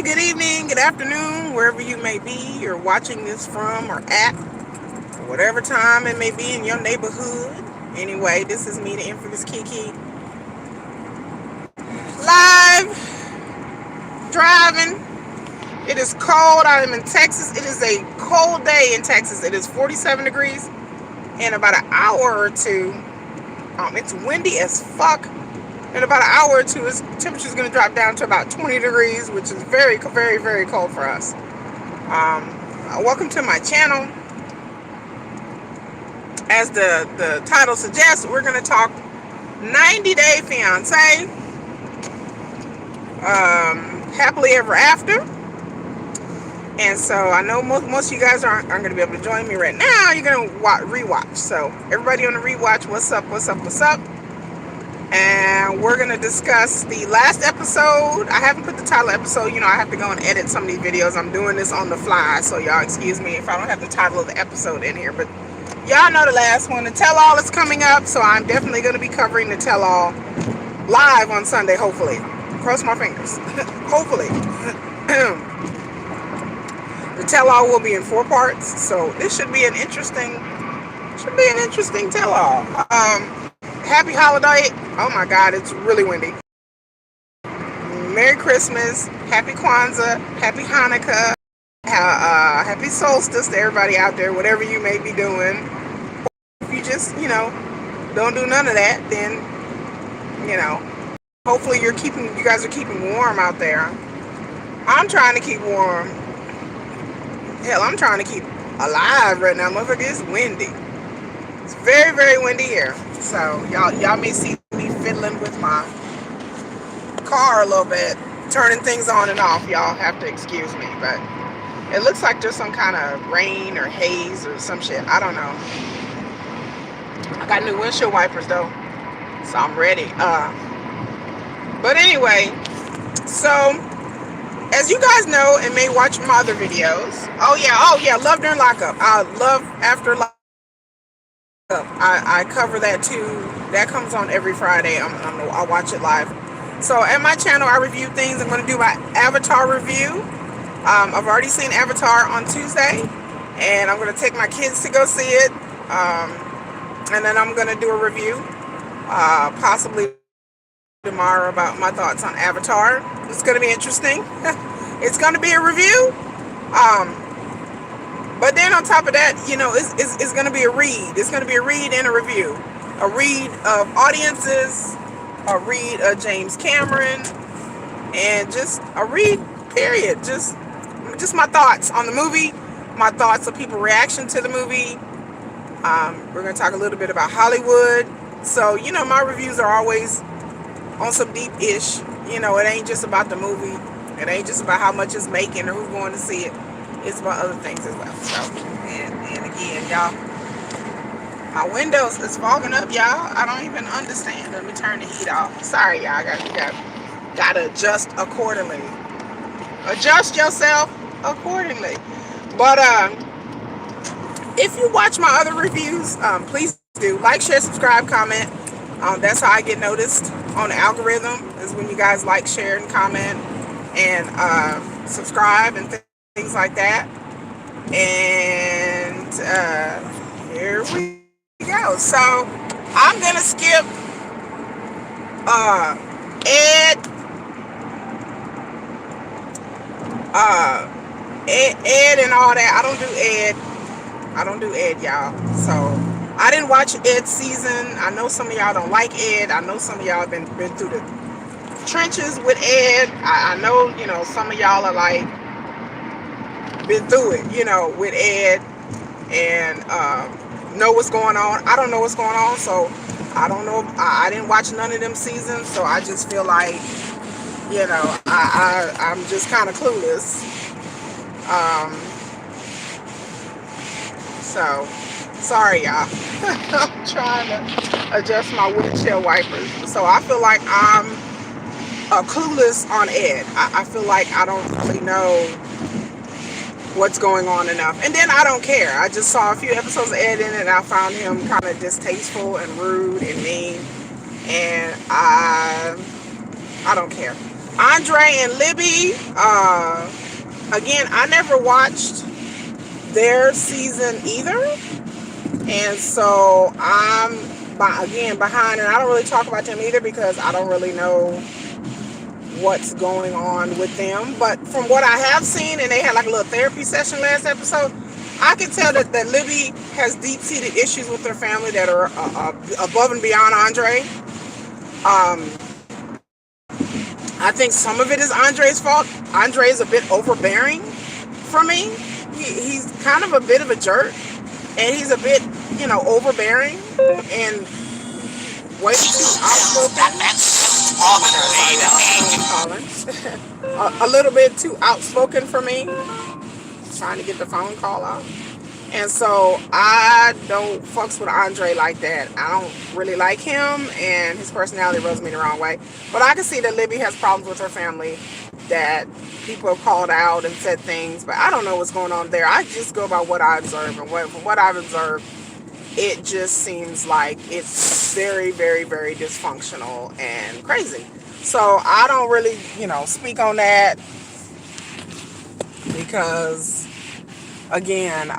good evening, good afternoon, wherever you may be, you're watching this from or at, whatever time it may be in your neighborhood. Anyway, this is me, the infamous Kiki, live, driving. It is cold. I am in Texas. It is a cold day in Texas. It is 47 degrees. In about an hour or two, it's windy as fuck. In about an hour or two, its temperature is going to drop down to about 20 degrees, which is very, very, very cold for us. Welcome to my channel. As the title suggests, we're going to talk 90 Day Fiance, happily ever after. And so I know most of you guys aren't going to be able to join me right now. You're going to rewatch. So everybody on the rewatch, what's up, what's up, what's up? And we're going to discuss the last episode. I haven't put the title episode. I have to go and edit some of these videos. I'm doing this on the fly, so y'all excuse me if I don't have the title of the episode in here. But y'all know the last one. The tell-all is coming up, so I'm definitely going to be covering the tell-all live on Sunday, hopefully. Cross my fingers. Hopefully. The tell-all will be in 4 parts, so this should be an interesting tell-all. Happy holiday. Oh my God, it's really windy. Merry Christmas, Happy Kwanzaa, Happy Hanukkah, Happy Solstice to everybody out there, whatever you may be doing. If you just, don't do none of that, then, hopefully you guys are keeping warm out there. I'm trying to keep warm. Hell, I'm trying to keep alive right now. Motherfucker, it's windy. It's very, very windy here. So y'all may see me fiddling with my car a little bit, turning things on and off. Y'all have to excuse me, but it looks like there's some kind of rain or haze or some shit. I don't know. I got new windshield wipers though, so I'm ready. But anyway, so as you guys know and may watch my other videos, oh yeah, Love During Lockup. I love after lockup. I cover that too. That comes on every Friday. I watch it live. So at my channel, I review things. I'm going to do my Avatar review. I've already seen Avatar on Tuesday, and I'm going to take my kids to go see it. And then I'm going to do a review, possibly tomorrow, about my thoughts on Avatar. It's going to be interesting. It's going to be a review. But then on top of that, it's going to be a read. It's going to be a read and a review. A read of audiences, a read of James Cameron, and just a read, period. Just my thoughts on the movie, my thoughts of people's reaction to the movie. We're going to talk a little bit about Hollywood. So, my reviews are always on some deep-ish. It ain't just about the movie. It ain't just about how much it's making or who's going to see it. It's about other things as well. So, and again, y'all, my windows is fogging up, y'all. I don't even understand. Let me turn the heat off. Sorry, y'all. Gotta adjust accordingly. Adjust yourself accordingly. But if you watch my other reviews, please do like, share, subscribe, comment. That's how I get noticed on the algorithm. Is when you guys like, share, and comment, and subscribe and things like that. And here we go. So I'm gonna skip Ed and all that. I don't do Ed, y'all. So I didn't watch Ed's season. I know some of y'all don't like Ed. I know some of y'all have been through the trenches with Ed. I know, some of y'all are like been through it, with Ed, and know what's going on. I don't know what's going on, so I don't know. I didn't watch none of them seasons, so I just feel like, I'm just kind of clueless. So sorry, y'all. I'm trying to adjust my windshield wipers. So I feel like I'm clueless on Ed. I feel like I don't really know what's going on enough. And then I don't care. I just saw a few episodes of Ed in it, and I found him kind of distasteful and rude and mean. And I don't care. Andre and Libby, again, I never watched their season either. And so I'm, again, behind, and I don't really talk about them either because I don't really know what's going on with them. But from what I have seen, and they had like a little therapy session last episode, I can tell that Libby has deep-seated issues with her family that are above and beyond Andre. I think some of it is Andre's fault. Andre is a bit overbearing for me. He's kind of a bit of a jerk, and he's a bit, overbearing and way too outspoken. A little bit too outspoken for me. Trying to get the phone call off. And so I don't fucks with Andre like that. I don't really like him, and his personality rubs me the wrong way. But I can see that Libby has problems with her family that people have called out and said things, but I don't know what's going on there. I just go by what I observe, and from what I've observed, it just seems like it's very, very, very dysfunctional and crazy. So I don't really, speak on that because, again,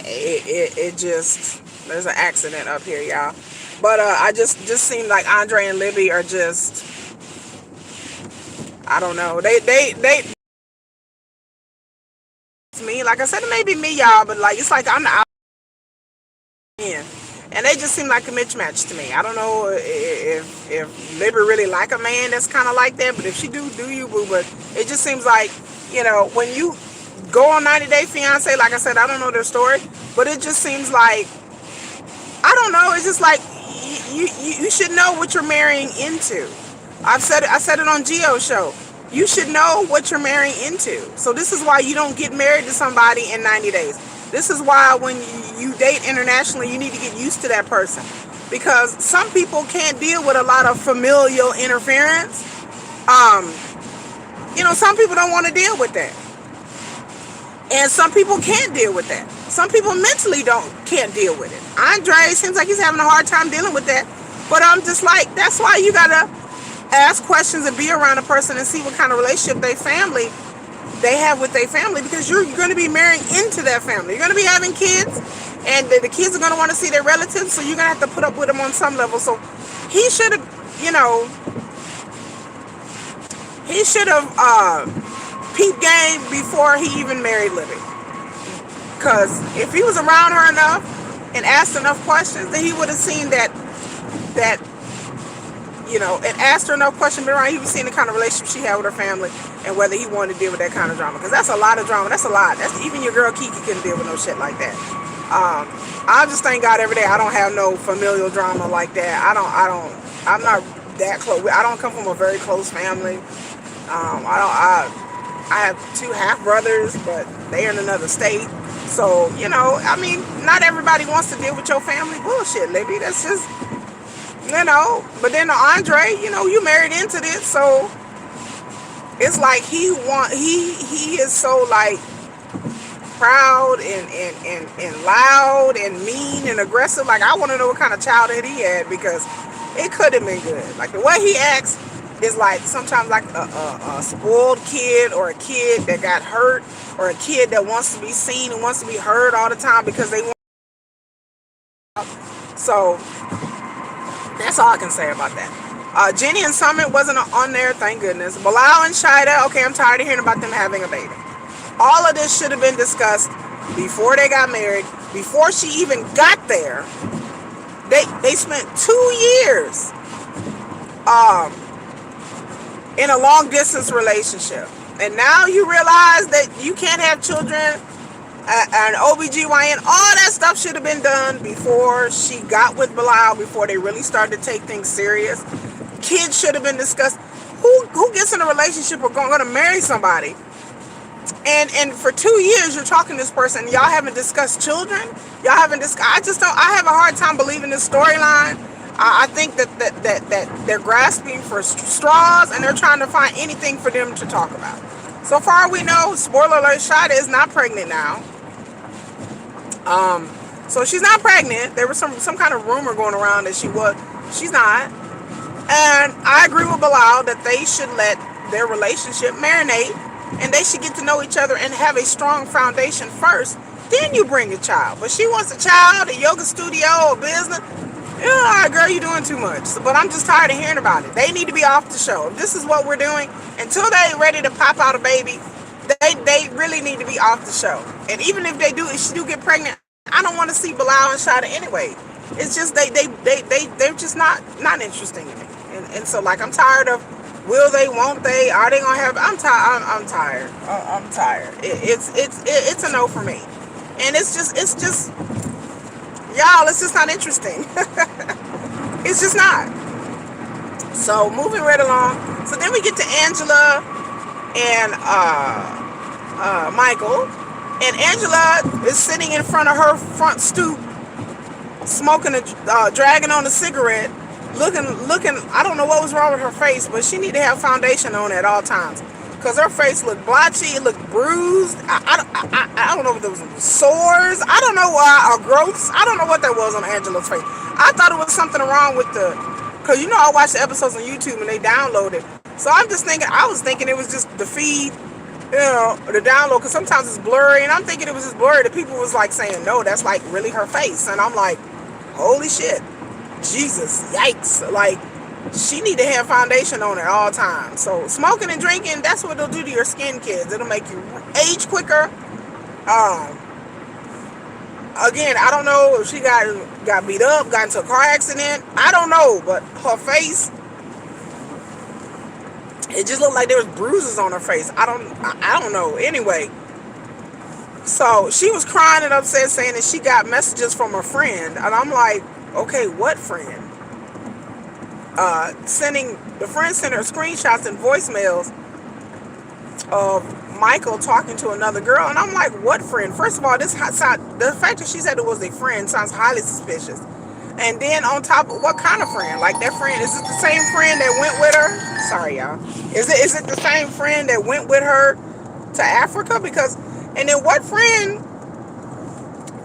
it just, there's an accident up here, y'all. But I just seem like Andre and Libby are just, I don't know. They me, like I said, it may be me, y'all, but like it's like I'm the out in, and they just seem like a mismatch to me. I don't know if Libby really like a man that's kind of like that, but if she do you, boo? But it just seems like, when you go on 90 Day Fiance, like I said, I don't know their story, but it just seems like, I don't know. It's just like you should know what you're marrying into. I said it on Gio's show. You should know what you're marrying into. So this is why you don't get married to somebody in 90 days. This is why when you date internationally, you need to get used to that person. Because some people can't deal with a lot of familial interference. Some people don't want to deal with that. And some people can't deal with that. Some people mentally can't deal with it. Andre seems like he's having a hard time dealing with that. But I'm just like, that's why you gotta ask questions and be around a person and see what kind of relationship they have with their family, because you're going to be marrying into that family. You're going to be having kids, and the kids are going to want to see their relatives, so you're going to have to put up with them on some level. So he should have, peep game before he even married Libby. Because if he was around her enough and asked enough questions, then he would have seen that and asked her enough questions around, he was seeing the kind of relationship she had with her family and whether he wanted to deal with that kind of drama. Because that's a lot of drama. That's a lot. That's even your girl Kiki couldn't deal with no shit like that. I just thank God every day I don't have no familial drama like that. I'm not that close. I don't come from a very close family. I have 2 half brothers, but they're in another state. So, not everybody wants to deal with your family bullshit, Libby. That's just, but then Andre, you married into this, so it's like he is so like proud and loud and mean and aggressive. Like, I want to know what kind of childhood he had, because it could have been good. Like, the way he acts is like sometimes like a spoiled kid, or a kid that got hurt, or a kid that wants to be seen and wants to be heard all the time because they want. So that's all I can say about that. Jenny and Summit wasn't on there, thank goodness. Bilal and Shida, okay, I'm tired of hearing about them having a baby. All of this should have been discussed before they got married, before she even got there. They spent 2 years in a long distance relationship. And now you realize that you can't have children, an OBGYN, all that stuff should have been done before she got with Bilal, before they really started to take things serious. Kids should have been discussed. Who gets in a relationship or going to marry somebody? And for 2 years you're talking to this person, y'all haven't discussed children? Y'all haven't discussed, I have a hard time believing this storyline. I think that they're grasping for straws, and they're trying to find anything for them to talk about. So far we know, spoiler alert, Shida is not pregnant now. So she's not pregnant. There was some kind of rumor going around that she was. She's not. And I agree with Bilal that they should let their relationship marinate and they should get to know each other and have a strong foundation first. Then you bring a child. But she wants a child, a yoga studio, a business. Yeah, girl, you're doing too much. So, but I'm just tired of hearing about it. They need to be off the show. If this is what we're doing, until they're ready to pop out a baby, they really need to be off the show. And even if she do get pregnant, I don't want to see Bilal and Shada anyway. It's just they're just not interesting to me. And so like I'm tired of will they, won't they, are they gonna have? I'm tired. I'm tired. I'm tired. It's a no for me. And it's just y'all. It's just not interesting. It's just not. So moving right along. So then we get to Angela and Michael, and Angela is sitting in front of her front stoop, smoking dragging on a cigarette, looking. I don't know what was wrong with her face, but she need to have foundation on at all times, cause her face looked blotchy, it looked bruised. I don't know if there was sores. I don't know why, or growths. I don't know what that was on Angela's face. I thought it was something wrong with cause I watch the episodes on YouTube and they download it. So I'm just thinking, I was thinking it was just the feed, the download, because sometimes it's blurry, and I'm thinking it was just blurry. The people was like saying, no, that's like really her face, and I'm like, holy shit, Jesus, yikes, like she need to have foundation on at all times. So smoking and drinking, that's what it'll do to your skin, kids. It'll make you age quicker. Again, I don't know if she got beat up, got into a car accident. I don't know, but her face, it just looked like there was bruises on her face. I don't know. Anyway, so she was crying and upset, saying that she got messages from a friend, and I'm like, okay, what friend? The friend sent her screenshots and voicemails of Michael talking to another girl, and I'm like, what friend? First of all, the fact that she said it was a friend sounds highly suspicious. And then on top of what kind of friend? Like that friend, is it the same friend that went with her? Sorry, y'all. Is it the same friend that went with her to Africa? Because, and then what friend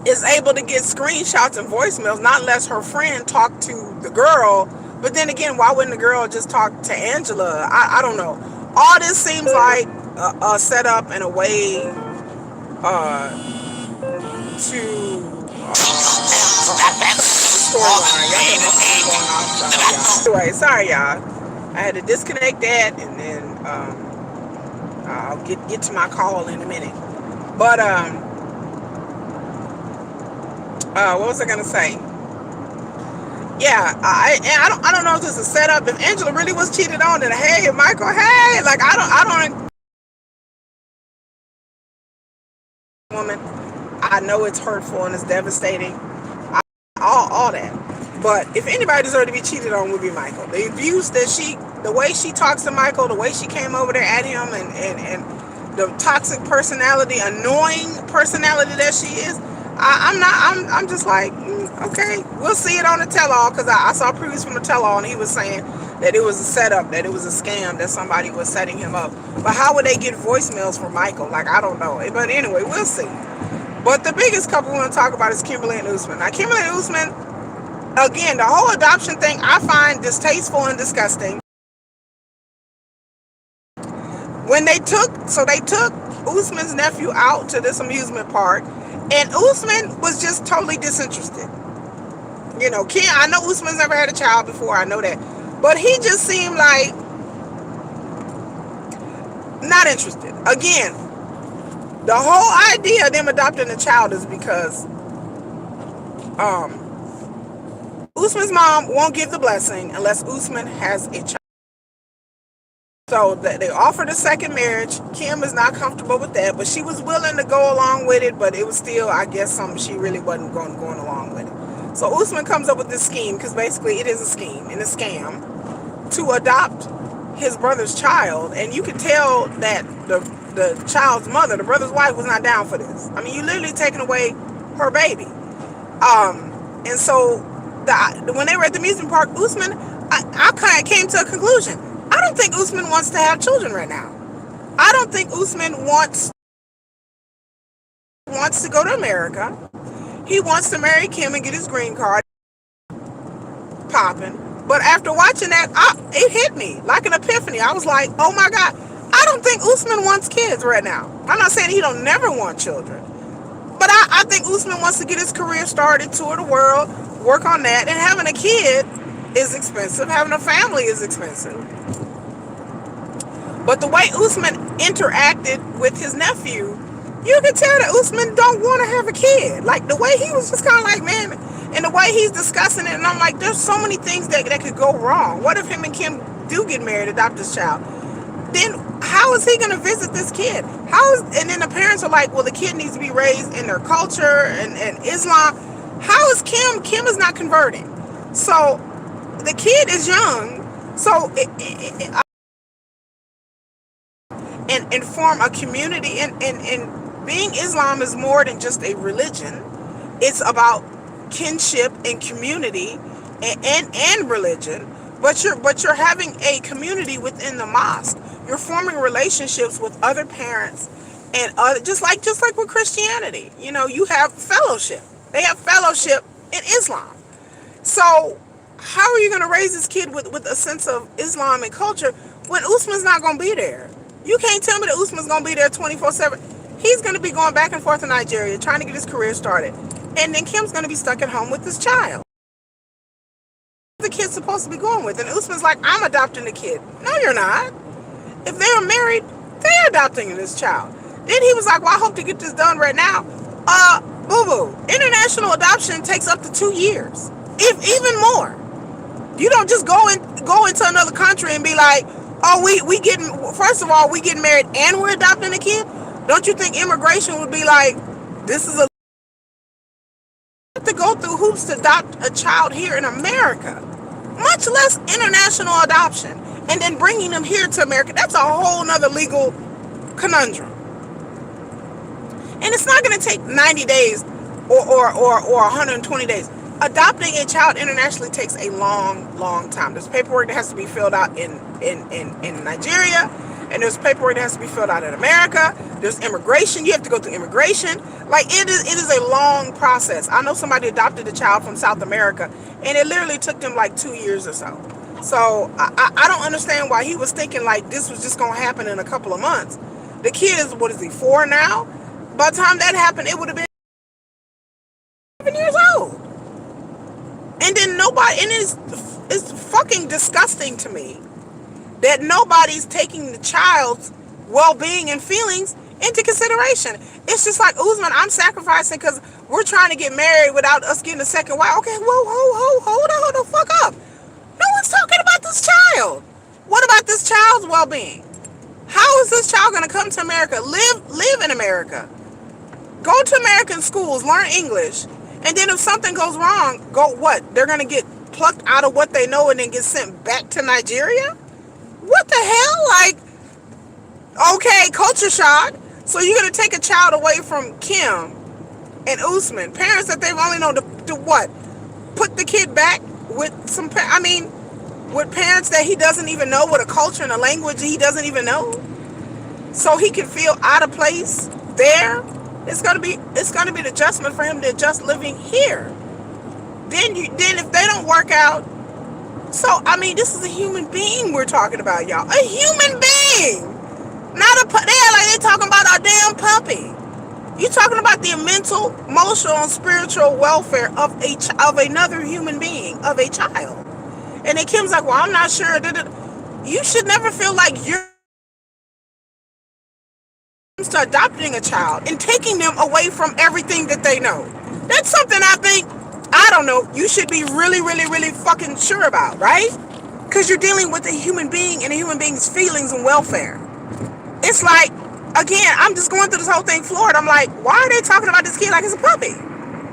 is able to get screenshots and voicemails, not unless her friend talked to the girl? But then again, why wouldn't the girl just talk to Angela? I don't know. All this seems like a setup and a way to storyline. Y'all know what's going on. Anyway, sorry y'all. I had to disconnect that, and then I'll get to my call in a minute. But what was I gonna say? Yeah, I don't know if this is a setup. If Angela really was cheated on, then hey, Michael, hey, like I don't. Woman, I know it's hurtful and it's devastating. All that. But if anybody deserved to be cheated on, would be Michael. The abuse that the way she talks to Michael, the way she came over there at him, and the toxic personality, annoying personality that she is, I'm just like, okay, we'll see it on the tell-all, because I saw previews from the tell-all, and he was saying that it was a setup, that it was a scam, that somebody was setting him up. But how would they get voicemails from Michael? Like, I don't know. But anyway, we'll see. But the biggest couple we want to talk about is Kimberly and Usman. Now, Kimberly and Usman, again, the whole adoption thing I find distasteful and disgusting. When they took Usman's nephew out to this amusement park, and Usman was just totally disinterested. I know Usman's never had a child before, I know that. But he just seemed like not interested. Again, the whole idea of them adopting a child is because Usman's mom won't give the blessing unless Usman has a child. So they offered a second marriage. Kim is not comfortable with that, but she was willing to go along with it, but it was still, I guess, something she really wasn't going along with it. So Usman comes up with this scheme, because basically it is a scheme and a scam, to adopt his brother's child. And you could tell that the child's mother, the brother's wife, was not down for this. I mean, you literally taking away her baby. And so when they were at the amusement park, Usman, I kind of came to a conclusion. I don't think Usman wants to have children right now. I don't think Usman wants to go to America. He wants to marry Kim and get his green card popping. But after watching that, it hit me like an epiphany. I was like, oh my God, I don't think Usman wants kids right now. I'm not saying he don't never want children, but I think Usman wants to get his career started, tour the world, work on that. And having a kid is expensive. Having a family is expensive. But the way Usman interacted with his nephew, you could tell that Usman don't want to have a kid. Like the way he was just kind of like, man, and the way he's discussing it, and I'm like, there's so many things that could go wrong. What if him and Kim do get married, adopt this child? Then how is he going to visit this kid? And then the parents are like, well, the kid needs to be raised in their culture and Islam. How is Kim? Kim is not converting. So the kid is young. So and form a community. And being Islam is more than just a religion. It's about kinship and community and religion. But you're having a community within the mosque. You're forming relationships with other parents and other, just like with Christianity. You know, you have fellowship. They have fellowship in Islam. So how are you going to raise this kid with a sense of Islam and culture when Usman's not going to be there? You can't tell me that Usman's going to be there 24/7. He's going to be going back and forth to Nigeria trying to get his career started. And then Kim's going to be stuck at home with this child. The kid's supposed to be going with. And Usman's like, I'm adopting the kid. No, you're not. If they were married, they're adopting this child. Then he was like, well, I hope to get this done right now. Boo-boo. International adoption takes up to 2 years. If even more. You don't just go into another country and be like, oh, we getting, first of all, we getting married and we're adopting a kid? Don't you think immigration would be like, this is a to go through hoops to adopt a child here in America, much less international adoption, and then bringing them here to America? That's a whole nother legal conundrum. And it's not going to take 90 days or 120 days. Adopting a child internationally takes a long time. There's paperwork that has to be filled out in Nigeria, and there's paperwork that has to be filled out in America. There's immigration. You have to go through immigration. Like it is a long process. I know somebody adopted a child from South America, and it literally took them like 2 years or so. So I don't understand why he was thinking like this was just going to happen in a couple of months. The kid is, what is he, 4 now? By the time that happened, it would have been 7 years old. And then nobody, and it's fucking disgusting to me that nobody's taking the child's well-being and feelings into consideration. It's just like, Usman, I'm sacrificing because we're trying to get married without us getting a second wife. Okay, whoa, hold the fuck up. No one's talking about this child. What about this child's well-being? How is this child going to come to America, live in America, go to American schools, learn English, and then if something goes wrong, they're going to get plucked out of what they know and then get sent back to Nigeria? What the hell? Like, okay, culture shock. So you're going to take a child away from Kim and Usman, parents that they've only known to what? Put the kid back with with parents that he doesn't even know, with a culture and a language he doesn't even know, so he can feel out of place there. It's gonna be the adjustment for him to adjust living here. Then if they don't work out, so this is a human being we're talking about, y'all. A human being, not a they're talking about a damn puppy. You're talking about the mental, emotional, and spiritual welfare of another human being, of a child. And then Kim's like, well, I'm not sure. You should never feel like you're to adopting a child and taking them away from everything that they know. That's something I don't know, you should be really, really, really fucking sure about, right? Because you're dealing with a human being and a human being's feelings and welfare. It's like, again, I'm just going through this whole thing floored. I'm like, why are they talking about this kid like it's a puppy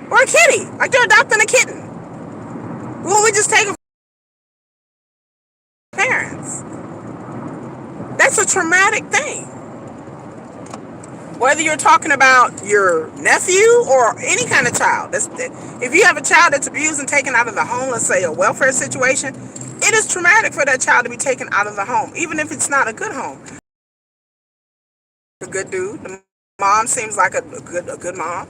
or a kitty? Like they're adopting a kitten. Well, we just take them from parents. That's a traumatic thing. Whether you're talking about your nephew or any kind of child. If you have a child that's abused and taken out of the home, let's say a welfare situation, it is traumatic for that child to be taken out of the home, even if it's not a good home. A good dude. The mom seems like a good mom.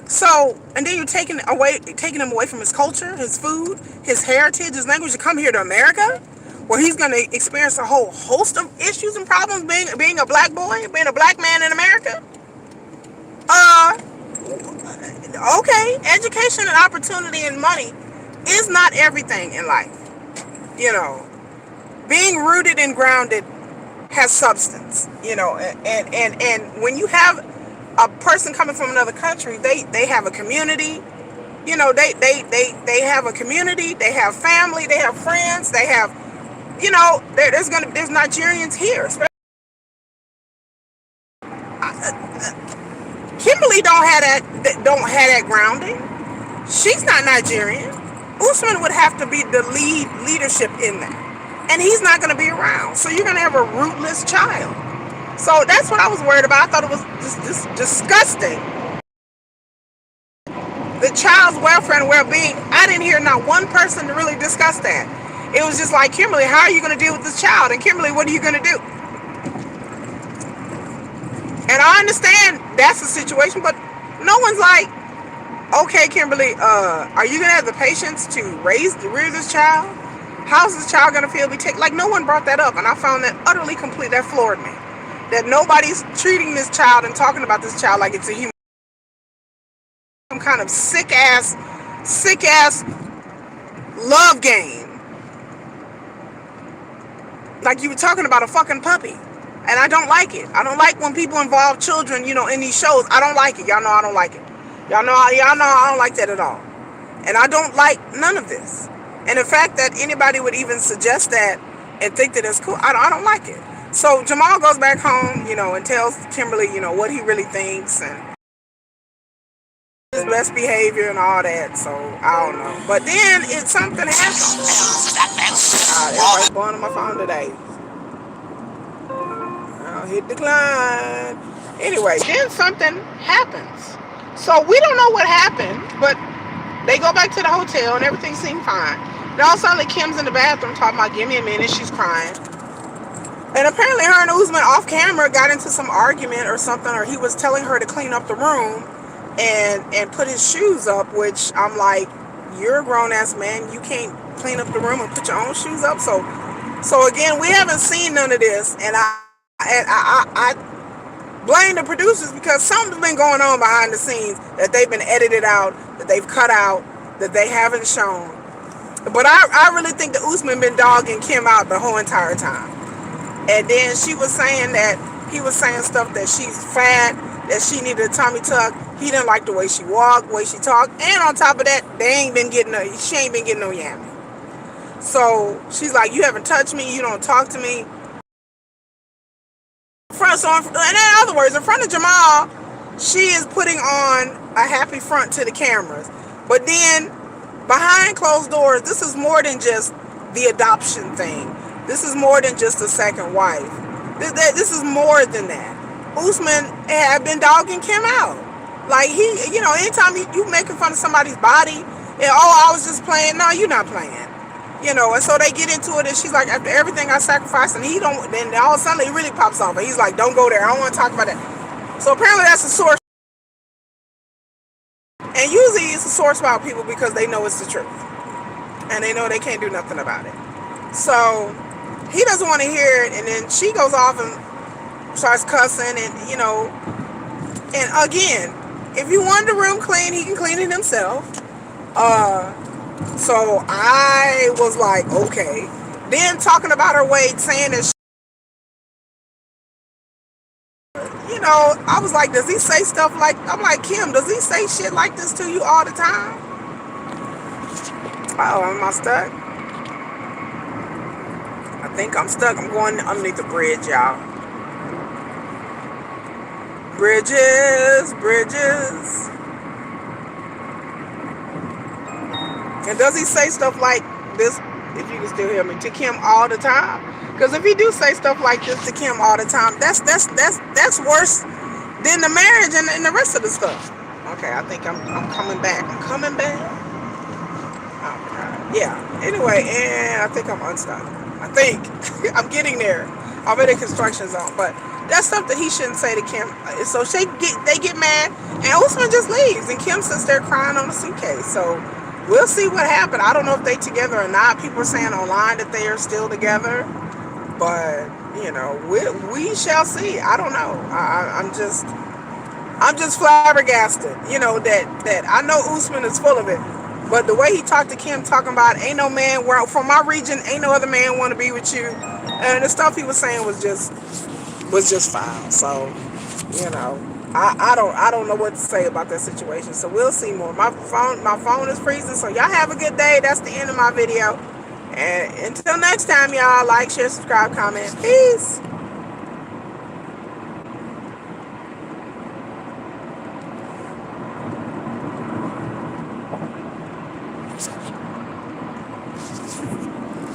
So, and then you're taking him away from his culture, his food, his heritage, his language to come here to America, where he's going to experience a whole host of issues and problems being a black boy, being a black man in America. Uh, okay, education and opportunity and money is not everything in life. You know, being rooted and grounded has substance. You know, and when you have a person coming from another country, they have a community. You know, they have a community, they have family, they have friends, they have, you know, there's Nigerians here. Kimberly don't have that grounding. She's not Nigerian. Usman would have to be the leadership in that, and he's not going to be around. So you're going to have a rootless child. So that's what I was worried about. I thought it was just disgusting. The child's welfare and well-being, I didn't hear not one person to really discuss that. It was just like, Kimberly, how are you going to deal with this child? And Kimberly, what are you going to do? And I understand that's the situation, but no one's like, okay, Kimberly, are you going to have the patience to rear this child? How's this child going to feel? Like, no one brought that up, and I found that utterly complete. That floored me. That nobody's treating this child and talking about this child like it's a human. Some kind of sick ass love game. Like you were talking about a fucking puppy. And I don't like it. I don't like when people involve children, you know, in these shows. I don't like it. Y'all know I don't like it. Y'all know I don't like that at all. And I don't like none of this. And the fact that anybody would even suggest that and think that it's cool, I don't like it. So Jamal goes back home, you know, and tells Kimberly, you know, what he really thinks and his best behavior and all that. So I don't know. But then something happened. Everybody's blowing on my phone today. I'll hit decline. Anyway, then something happens. So we don't know what happened, but they go back to the hotel and everything seemed fine. And all of a sudden, Kim's in the bathroom talking about, give me a minute, she's crying. And apparently her and Usman off camera got into some argument or something, or he was telling her to clean up the room and put his shoes up, which I'm like, you're a grown-ass man. You can't clean up the room and put your own shoes up. So again, we haven't seen none of this, and I blame the producers because something's been going on behind the scenes that they've been edited out, that they've cut out, that they haven't shown. But I really think that Usman been dogging Kim out the whole entire time. And then she was saying that he was saying stuff that she's fat, that she needed a tummy tuck. He didn't like the way she walked, the way she talked. And on top of that, she ain't been getting no yammy. So she's like, you haven't touched me, you don't talk to me. In other words, in front of Jamal, she is putting on a happy front to the cameras. But then, behind closed doors, this is more than just the adoption thing. This is more than just a second wife. This is more than that. Usman had been dogging Kim out. Like, he, you know, anytime you making fun of somebody's body, and, oh, I was just playing. No, you're not playing. You know, and so they get into it, and she's like, after everything I sacrificed, and he don't, then all of a sudden he really pops off, and he's like, don't go there, I don't want to talk about that. So apparently that's a source, and usually it's a source about people because they know it's the truth, and they know they can't do nothing about it. So he doesn't want to hear it, and then she goes off and starts cussing, and, you know, and again, if you want the room clean, he can clean it himself. So I was like, okay. Then talking about her weight, saying that, you know, I was like, does he say stuff like, I'm like, Kim, does he say shit like this to you all the time? Oh, am I stuck? I think I'm stuck. I'm going underneath the bridge, y'all. Bridges. And does he say stuff like this, if you can still hear me, to Kim all the time? Because if he do say stuff like this to Kim all the time, that's worse than the marriage and the rest of the stuff. Okay, I think I'm coming back. I'm coming back. Oh, God. Yeah. Anyway, and I think I'm unstuck. I think I'm getting there. I'm in a construction zone, but That's stuff that he shouldn't say to Kim. So they get mad, and Usman just leaves, and Kim sits there crying on the suitcase. So we'll see what happened. I don't know if they together or not. People are saying online that they are still together, but we shall see. I don't know. I'm just flabbergasted. That I know Usman is full of it, but the way he talked to Kim, talking about ain't no man from my region, ain't no other man want to be with you, and the stuff he was saying was just foul. So, I don't know what to say about that situation. So we'll see more. My phone is freezing. So y'all have a good day. That's the end of my video. And until next time, y'all, like, share, subscribe, comment. Peace.